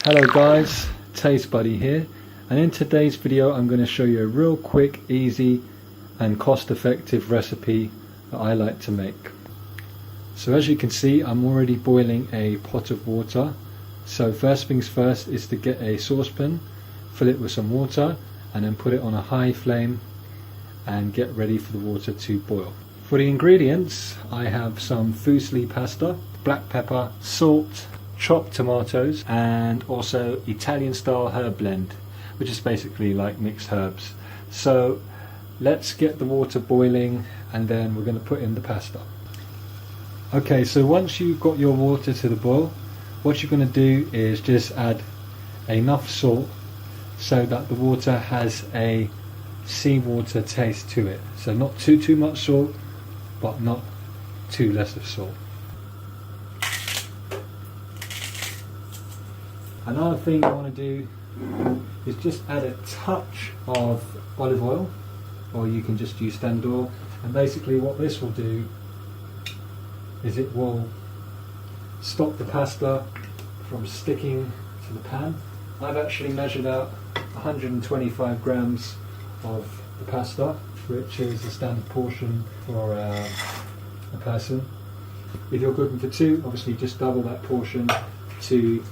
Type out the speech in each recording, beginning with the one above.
Hello guys, Taste Buddy here, and in today's video I'm going to show you a real quick, easy and cost-effective recipe that I like to make. So as you can see, I'm already boiling a pot of water. So first things first is to get a saucepan, fill it with some water and then put it on a high flame and get ready for the water to boil. For the ingredients, I have some fusilli pasta, black pepper, salt, chopped tomatoes and also Italian style herb blend, which is basically like mixed herbs. So let's get the water boiling and then we're going to put in the pasta. Okay, so once you've got your water to the boil, what you're going to do is just add enough salt so that the water has a seawater taste to it. So not too much salt, but not too less of salt. Another thing you want to do is just add a touch of olive oil, or you can just use standard oil, and basically what this will do is it will stop the pasta from sticking to the pan. I've actually measured out 125 grams of the pasta, which is a standard portion for a person. If you're cooking for two, obviously just double that portion to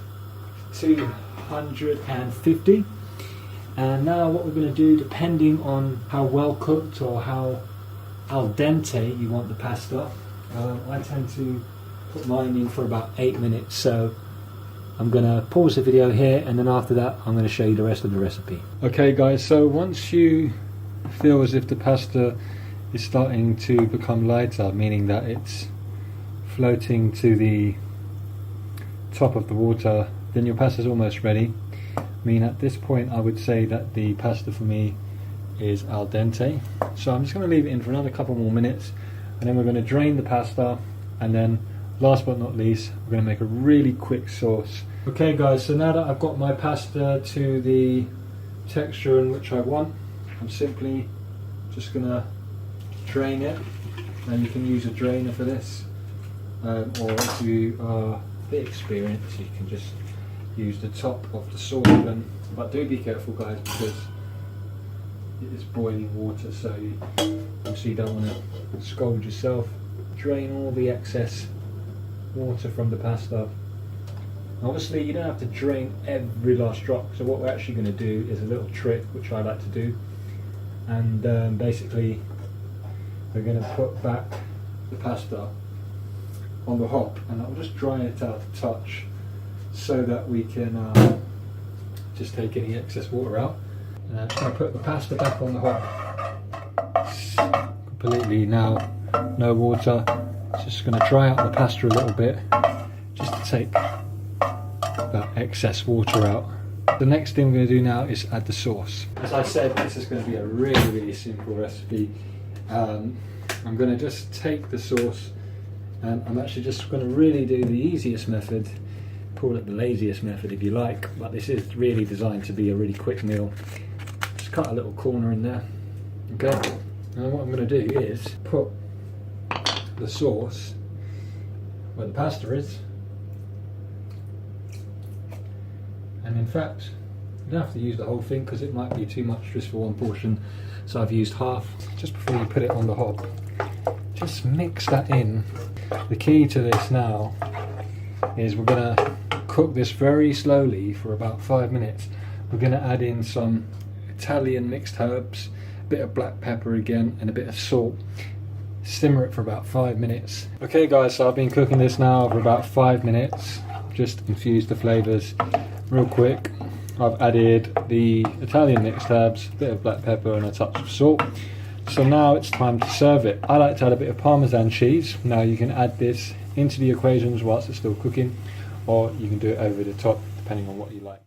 250. And now what we're going to do, depending on how well cooked or how al dente you want the pasta, I tend to put mine in for about 8 minutes. So I'm going to pause the video here and then after that I'm going to show you the rest of the recipe. Okay guys, so once you feel as if the pasta is starting to become lighter, meaning that it's floating to the top of the water, then your pasta is almost ready. I mean, at this point I would say that the pasta for me is al dente. So I'm just going to leave it in for another couple more minutes and then we're going to drain the pasta, and then last but not least we're going to make a really quick sauce. Okay guys, so now that I've got my pasta to the texture in which I want, I'm simply just going to drain it, and you can use a drainer for this, or if you are a bit experienced you can just use the top of the saucepan, but do be careful guys because it is boiling water, so you obviously don't want to scald yourself. Drain all the excess water from the pasta. Obviously you don't have to drain every last drop, so what we're actually going to do is a little trick which I like to do, and basically we're going to put back the pasta on the hob and I'll just dry it out a touch so that we can just take any excess water out. And I'm just going to put the pasta back on the hob completely now, no water. Just going to dry out the pasta a little bit just to take that excess water out. The next thing we're going to do now is add the sauce. As I said, this is going to be a really simple recipe. I'm going to just take the sauce and I'm actually just going to really do the easiest method. Call it the laziest method if you like, but this is really designed to be a really quick meal. Just cut a little corner in there. Okay, and what I'm going to do is put the sauce where the pasta is, and in fact you don't have to use the whole thing because it might be too much just for one portion, so I've used half. Just before you put it on the hob, just mix that in. The key to this now is we're going to cook this very slowly for about 5 minutes. We're going to add in some Italian mixed herbs, a bit of black pepper again and a bit of salt. Simmer it for about 5 minutes. Okay guys, so I've been cooking this now for about 5 minutes. Just infuse the flavours real quick. I've added the Italian mixed herbs, a bit of black pepper and a touch of salt. So now it's time to serve it. I like to add a bit of Parmesan cheese. Now you can add this into the equations whilst it's still cooking, or you can do it over the top depending on what you like.